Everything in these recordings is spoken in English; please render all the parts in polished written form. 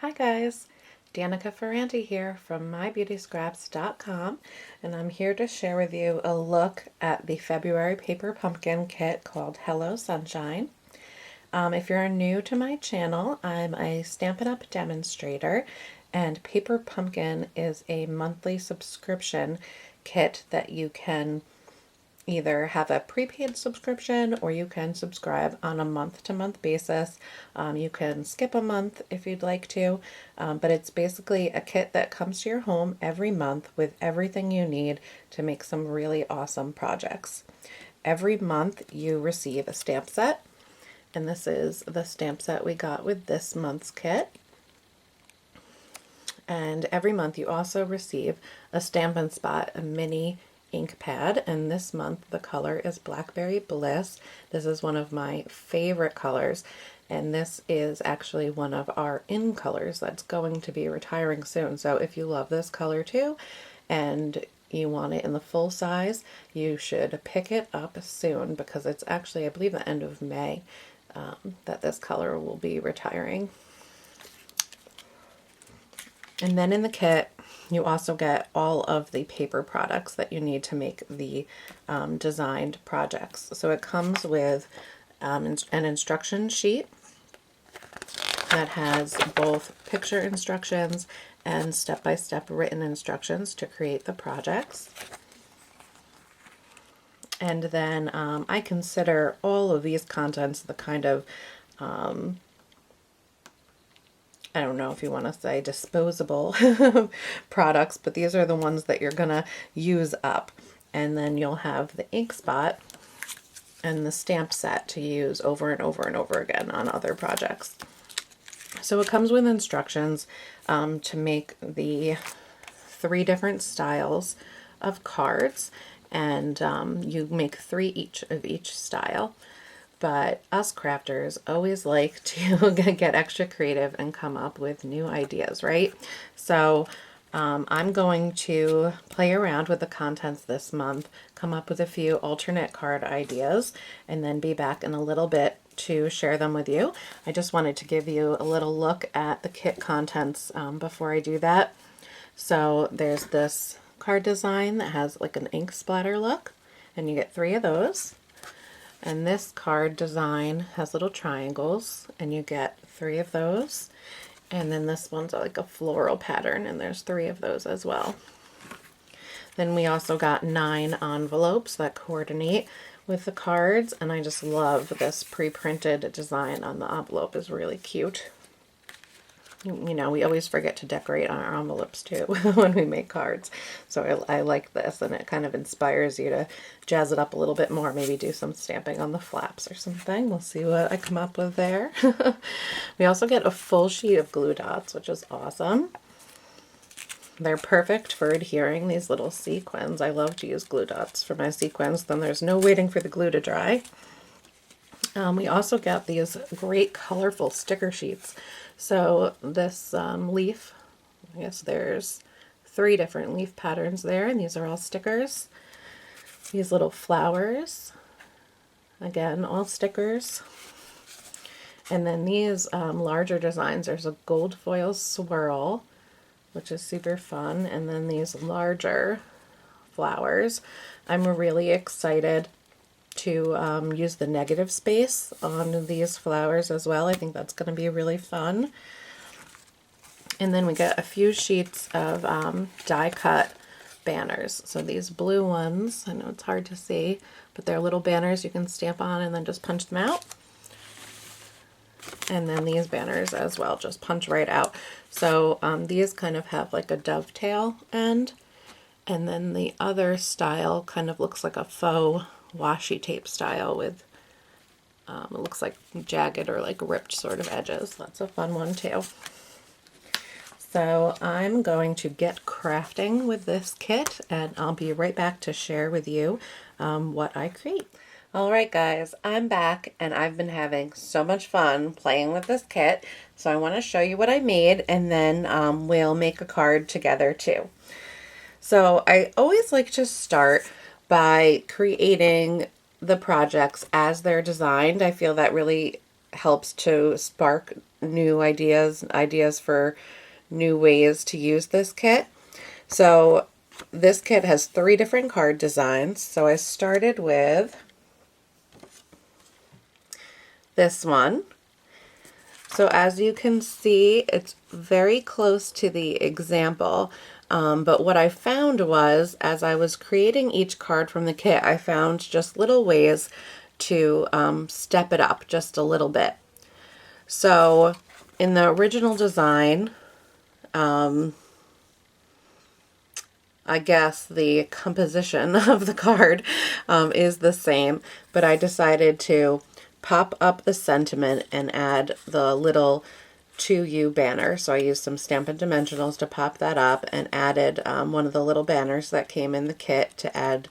Hi guys, Danica Ferrante here from mybeautyscraps.com, and I'm here to share with you a look at the February paper pumpkin kit called Hello Sunshine. If you're new to my channel, I'm a Stampin' Up! Demonstrator, and Paper Pumpkin is a monthly subscription kit that you can either have a prepaid subscription or you can subscribe on a month-to-month basis. You can skip a month if you'd like to, but it's basically a kit that comes to your home every month with everything you need to make some really awesome projects. Every month you receive a stamp set, and this is the stamp set we got with this month's kit. And every month you also receive a Stampin' Spot, a mini ink pad, and this month the color is Blackberry Bliss. This is one of my favorite colors, and this is actually one of our in colors that's going to be retiring soon. So if you love this color too and you want it in the full size, you should pick it up soon, because it's actually, I believe, the end of May that this color will be retiring. And then in the kit, you also get all of the paper products that you need to make the designed projects. So it comes with an instruction sheet that has both picture instructions and step-by-step written instructions to create the projects. And then I consider all of these contents the kind of I don't know if you want to say disposable products, but these are the ones that you're gonna use up. And then you'll have the ink spot and the stamp set to use over and over and over again on other projects. So it comes with instructions to make the 3 different styles of cards, and you make 3 each of each style. But us crafters always like to get extra creative and come up with new ideas, right? So I'm going to play around with the contents this month, come up with a few alternate card ideas, and then be back in a little bit to share them with you. I just wanted to give you a little look at the kit contents before I do that. So there's this card design that has like an ink splatter look, and you get 3 of those. And this card design has little triangles, and you get 3 of those. And then this one's like a floral pattern, and there's 3 of those as well. Then we also got 9 envelopes that coordinate with the cards, and I just love this pre-printed design on the envelope. Is really cute. You know, we always forget to decorate on our envelopes too when we make cards. So I like this, and it kind of inspires you to jazz it up a little bit more, maybe do some stamping on the flaps or something. We'll see what I come up with there. We also get a full sheet of glue dots, which is awesome. They're perfect for adhering these little sequins. I love to use glue dots for my sequins, then there's no waiting for the glue to dry. We also got these great colorful sticker sheets. So this leaf, I guess there's 3 different leaf patterns there, and these are all stickers. These little flowers, again, all stickers. And then these larger designs, there's a gold foil swirl, which is super fun, and then these larger flowers. I'm really excited to use the negative space on these flowers as well. I think that's going to be really fun. And then we get a few sheets of die cut banners. So these blue ones, I know it's hard to see, but they're little banners you can stamp on and then just punch them out. And then these banners as well, just punch right out. So these kind of have like a dovetail end, and then the other style kind of looks like a faux washi tape style with it looks like jagged or like ripped sort of edges. That's a fun one too. So I'm going to get crafting with this kit, and I'll be right back to share with you what I create. Alright guys, I'm back, and I've been having so much fun playing with this kit, so I want to show you what I made, and then we'll make a card together too. So I always like to start by creating the projects as they're designed. I feel that really helps to spark new ideas for new ways to use this kit. So this kit has 3 different card designs. So I started with this one. So as you can see, it's very close to the example, but what I found was, as I was creating each card from the kit, I found just little ways to step it up just a little bit. So in the original design, I guess the composition of the card is the same, but I decided to pop up the sentiment and add the little To You banner. So I used some Stampin' Dimensionals to pop that up and added one of the little banners that came in the kit to add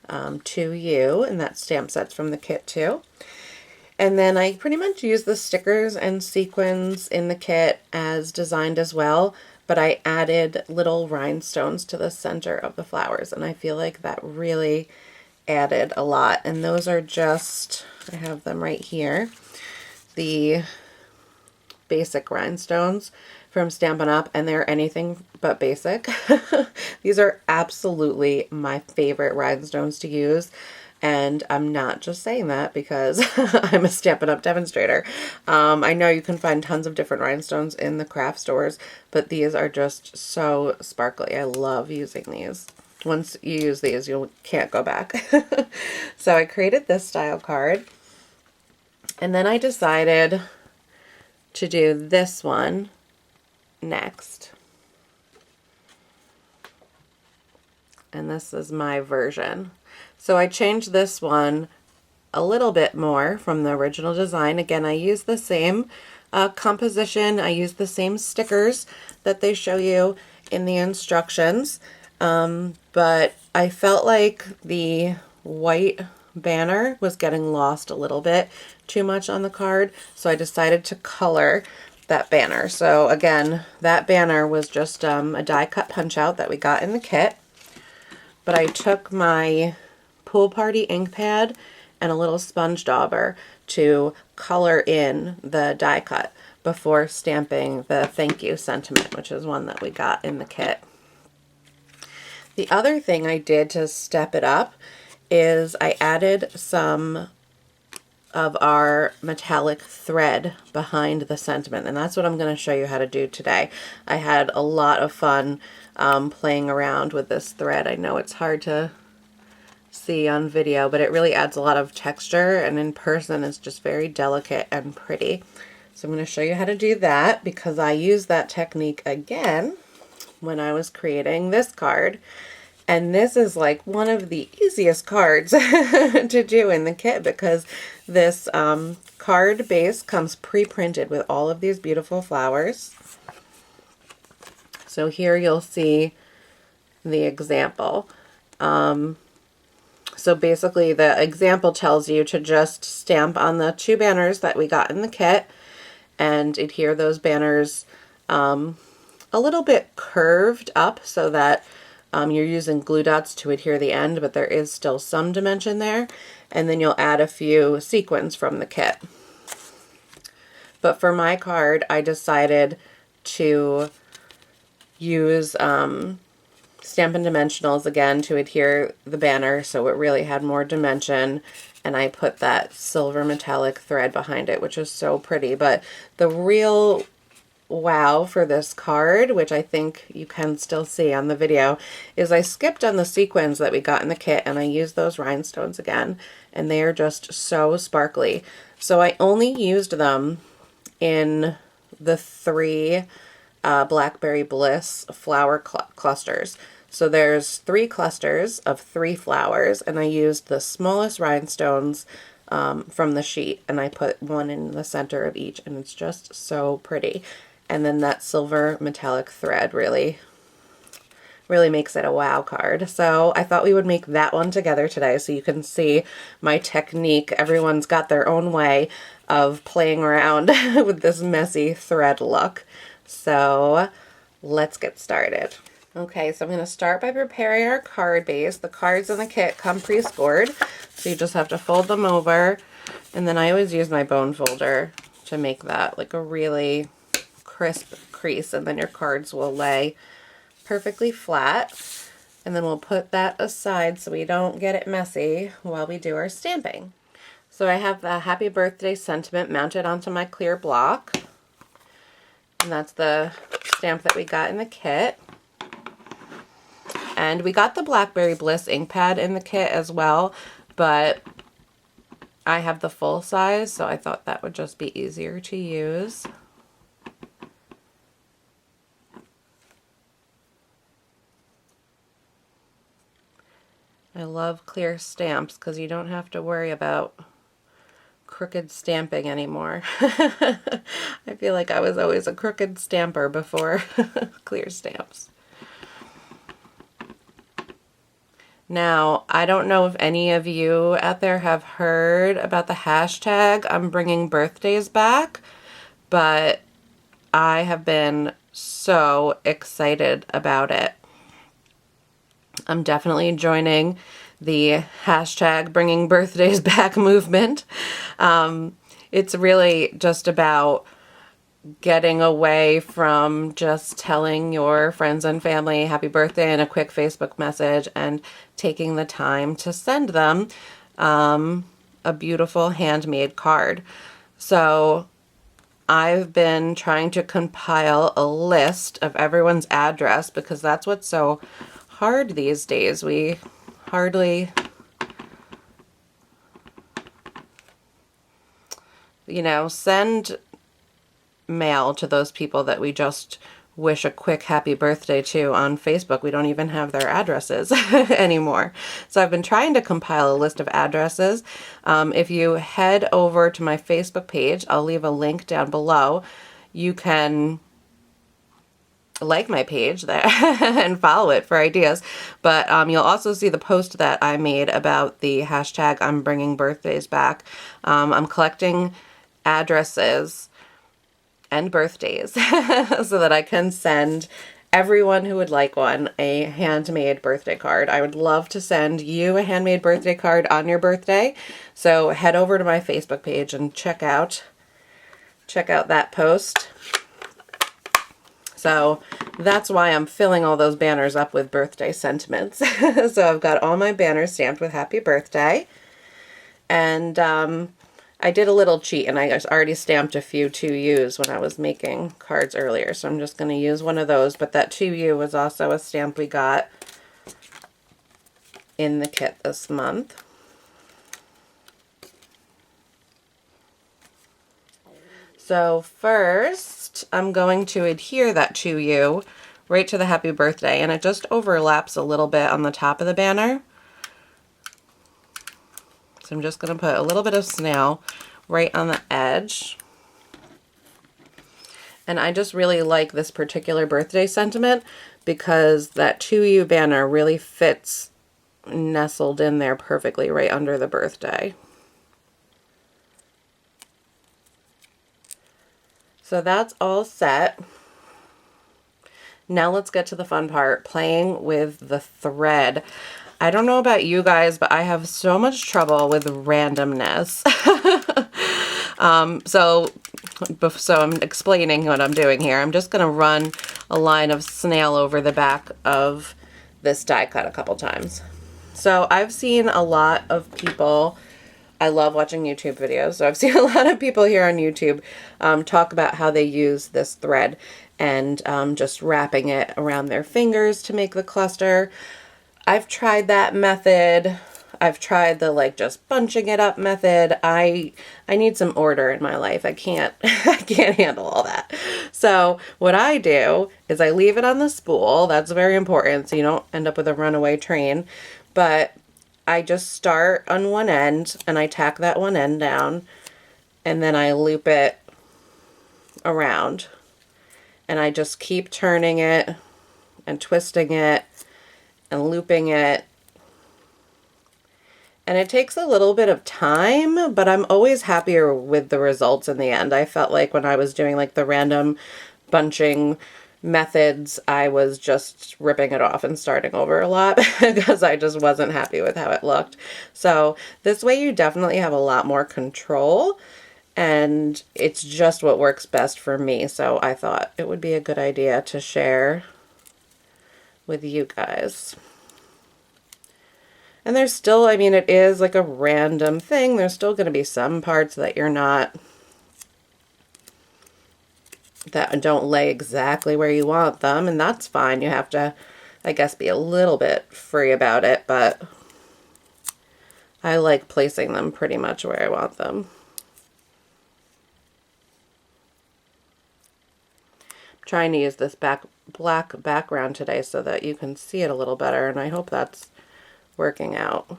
To You, and that stamp set's from the kit too. And then I pretty much used the stickers and sequins in the kit as designed as well, but I added little rhinestones to the center of the flowers, and I feel like that really added a lot. And those are just, I have them right here, the basic rhinestones from Stampin' Up, and they're anything but basic. These are absolutely my favorite rhinestones to use, and I'm not just saying that because I'm a Stampin' Up demonstrator. I know you can find tons of different rhinestones in the craft stores, but these are just so sparkly. I love using these. Once you use these, you can't go back. So I created this style card, and then I decided to do this one next. And this is my version. So I changed this one a little bit more from the original design. Again, I used the same composition. I used the same stickers that they show you in the instructions. But I felt like the white banner was getting lost a little bit too much on the card, so I decided to color that banner. So again, that banner was just a die cut punch out that we got in the kit, but I took my Pool Party ink pad and a little sponge dauber to color in the die cut before stamping the thank you sentiment, which is one that we got in the kit. The other thing I did to step it up is I added some of our metallic thread behind the sentiment, and that's what I'm going to show you how to do today. I had a lot of fun playing around with this thread. I know it's hard to see on video, but it really adds a lot of texture, and in person it's just very delicate and pretty. So I'm going to show you how to do that because I used that technique again when I was creating this card. And this is like one of the easiest cards to do in the kit because this card base comes pre-printed with all of these beautiful flowers. So here you'll see the example. So basically the example tells you to just stamp on the 2 banners that we got in the kit and adhere those banners a little bit curved up so that you're using glue dots to adhere the end, but there is still some dimension there. And then you'll add a few sequins from the kit. But for my card, I decided to use Stampin' Dimensionals again to adhere the banner so it really had more dimension. And I put that silver metallic thread behind it, which is so pretty. But the real wow for this card, which I think you can still see on the video, is I skipped on the sequins that we got in the kit and I used those rhinestones again, and they are just so sparkly. So I only used them in the 3 Blackberry Bliss flower clusters. So there's 3 clusters of 3 flowers, and I used the smallest rhinestones from the sheet, and I put one in the center of each, and it's just so pretty. And then that silver metallic thread really makes it a wow card. So I thought we would make that one together today so you can see my technique. Everyone's got their own way of playing around with this messy thread look. So let's get started. Okay, so I'm going to start by preparing our card base. The cards in the kit come pre-scored, so you just have to fold them over, and then I always use my bone folder to make that like a really crisp crease, and then your cards will lay perfectly flat. And then we'll put that aside so we don't get it messy while we do our stamping. So I have the happy birthday sentiment mounted onto my clear block. And that's the stamp that we got in the kit. And we got the Blackberry Bliss ink pad in the kit as well, but I have the full size, so I thought that would just be easier to use. I love clear stamps because you don't have to worry about crooked stamping anymore. I feel like I was always a crooked stamper before clear stamps. Now, I don't know if any of you out there have heard about the hashtag I'm bringing birthdays back, but I have been so excited about it. I'm definitely joining the hashtag bringing birthdays back movement. It's really just about getting away from just telling your friends and family happy birthday in a quick Facebook message and taking the time to send them a beautiful handmade card. So I've been trying to compile a list of everyone's address because that's what's so hard these days. We hardly, send mail to those people that we just wish a quick happy birthday to on Facebook. We don't even have their addresses anymore. So I've been trying to compile a list of addresses. If you head over to my Facebook page, I'll leave a link down below. You can like my page there and follow it for ideas. But you'll also see the post that I made about the hashtag I'm bringing birthdays back. I'm collecting addresses and birthdays so that I can send everyone who would like one a handmade birthday card. I would love to send you a handmade birthday card on your birthday. So head over to my Facebook page and check out that post. So that's why I'm filling all those banners up with birthday sentiments. So I've got all my banners stamped with happy birthday. And I did a little cheat, and I already stamped a few 2U's when I was making cards earlier, so I'm just going to use one of those. But that 2U was also a stamp we got in the kit this month. So first, I'm going to adhere that 2U right to the happy birthday, and it just overlaps a little bit on the top of the banner. So I'm just going to put a little bit of snail right on the edge. And I just really like this particular birthday sentiment because that 2U banner really fits nestled in there perfectly right under the birthday. So that's all set. Now let's get to the fun part, playing with the thread. I don't know about you guys, but I have so much trouble with randomness. So I'm explaining what I'm doing here. I'm just going to run a line of snail over the back of this die cut a couple times. So I've seen a lot of people, I love watching YouTube videos, so I've seen a lot of people here on YouTube talk about how they use this thread and just wrapping it around their fingers to make the cluster. I've tried that method. I've tried the just bunching it up method. I need some order in my life. I can't handle all that. So what I do is I leave it on the spool. That's very important so you don't end up with a runaway train. But I just start on one end and I tack that one end down and then I loop it around. And I just keep turning it and twisting it and looping it. And it takes a little bit of time, but I'm always happier with the results in the end. I felt like when I was doing the random bunching methods, I was just ripping it off and starting over a lot because I just wasn't happy with how it looked. So this way you definitely have a lot more control and it's just what works best for me. So I thought it would be a good idea to share with you guys. And there's still, I mean, it is like a random thing. There's still going to be some parts that you're not, that don't lay exactly where you want them, and that's fine. You have to, I guess, be a little bit free about it, but I like placing them pretty much where I want them. I'm trying to use this black background today so that you can see it a little better, and I hope that's working out.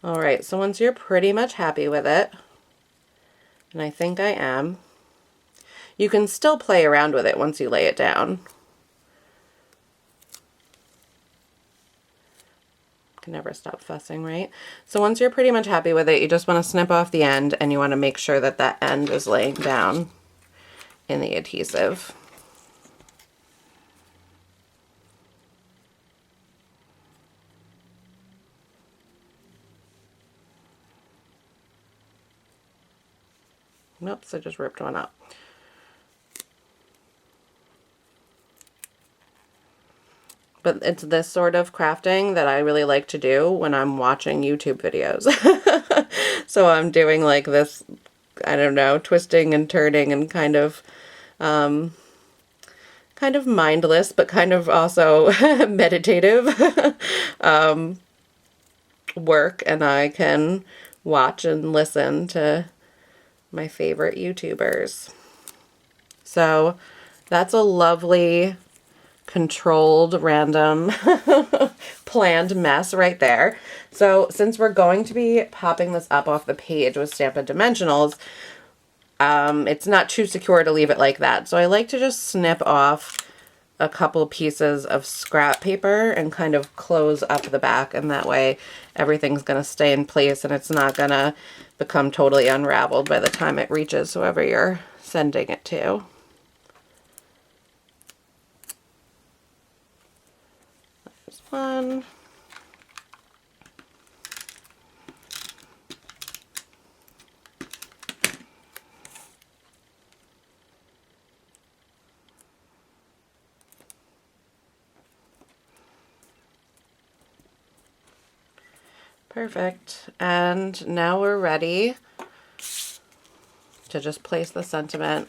All right, so once you're pretty much happy with it, and I think I am, you can still play around with it once you lay it down. Can never stop fussing, right? So once you're pretty much happy with it, you just want to snip off the end, and you want to make sure that that end is laying down in the adhesive. Oops, I just ripped one up. But it's this sort of crafting that I really like to do when I'm watching YouTube videos. So I'm doing like this, I don't know, twisting and turning and kind of mindless, but kind of also meditative work, and I can watch and listen to my favorite YouTubers. So that's a lovely, controlled, random, planned mess right there. So since we're going to be popping this up off the page with Stampin' Dimensionals, it's not too secure to leave it like that. So I like to just snip off a couple pieces of scrap paper and kind of close up the back, and that way everything's going to stay in place and it's not going to become totally unraveled by the time it reaches whoever you're sending it to. There's one. Perfect. And now we're ready to just place the sentiment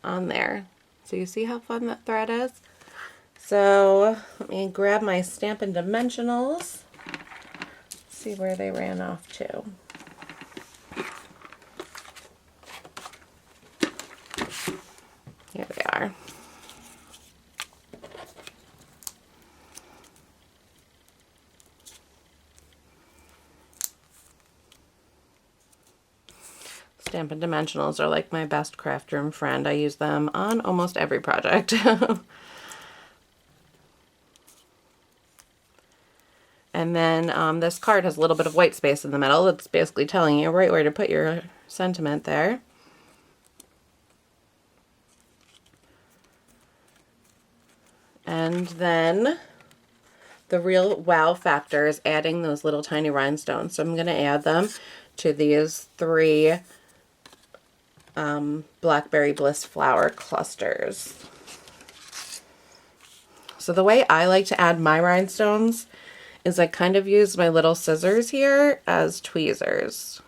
on there. So you see how fun that thread is? So let me grab my Stampin' Dimensionals, see where they ran off to. Here they are. Stampin' Dimensionals are like my best craft room friend. I use them on almost every project. And then this card has a little bit of white space in the middle. It's basically telling you right where to put your sentiment there. And then the real wow factor is adding those little tiny rhinestones. So I'm going to add them to these 3 Blackberry Bliss flower clusters. So the way I like to add my rhinestones is I kind of use my little scissors here as tweezers.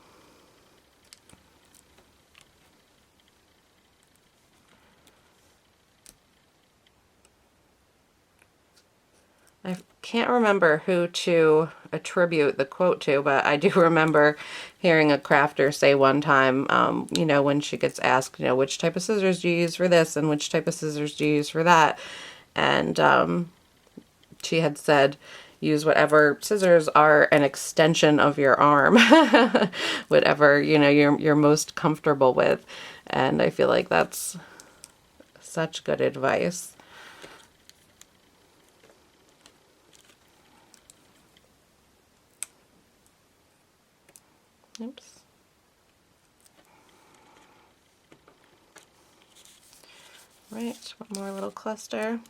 I can't remember who to attribute the quote to, but I do remember hearing a crafter say one time, you know, when she gets asked, you know, which type of scissors do you use for this and which type of scissors do you use for that? And she had said, use whatever scissors are an extension of your arm, whatever, you know, you're most comfortable with. And I feel like that's such good advice. Oops. Right, one more little cluster.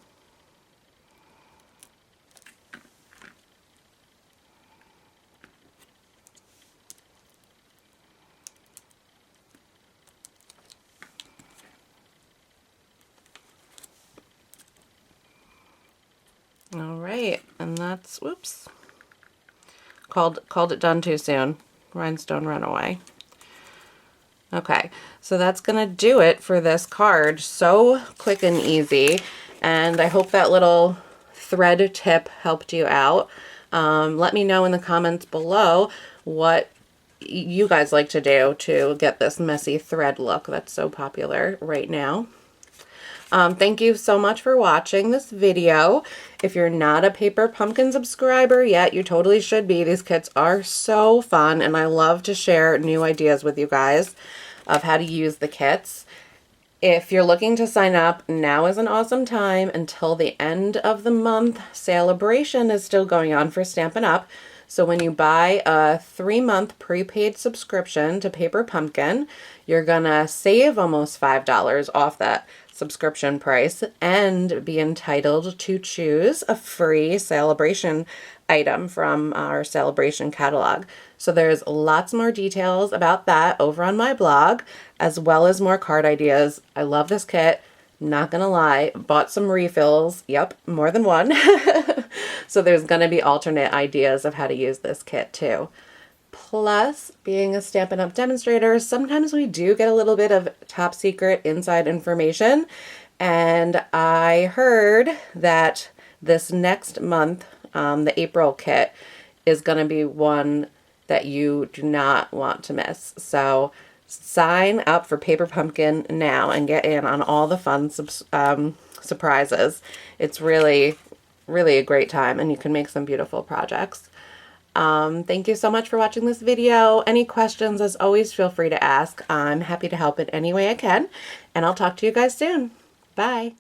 All right, and that's, whoops, called it done too soon. Rhinestone Runaway. Okay, so that's gonna do it for this card. So quick and easy, and I hope that little thread tip helped you out. Let me know in the comments below what you guys like to do to get this messy thread look that's so popular right now. Thank you so much for watching this video. If you're not a Paper Pumpkin subscriber yet, you totally should be. These kits are so fun, and I love to share new ideas with you guys of how to use the kits. If you're looking to sign up, now is an awesome time until the end of the month. Celebration is still going on for Stampin' Up! So when you buy a 3-month prepaid subscription to Paper Pumpkin, you're gonna save almost $5 off that subscription price and be entitled to choose a free celebration item from our celebration catalog. So there's lots more details about that over on my blog, as well as more card ideas. I love this kit. Not gonna lie, bought some refills. Yep, more than one. So there's gonna be alternate ideas of how to use this kit too. Plus, being a Stampin' Up! Demonstrator, sometimes we do get a little bit of top secret inside information. And I heard that this next month, the April kit, is going to be one that you do not want to miss. So sign up for Paper Pumpkin now and get in on all the fun surprises. It's really, really a great time, and you can make some beautiful projects. Thank you so much for watching this video. Any questions, as always, feel free to ask. I'm happy to help in any way I can, and I'll talk to you guys soon. Bye.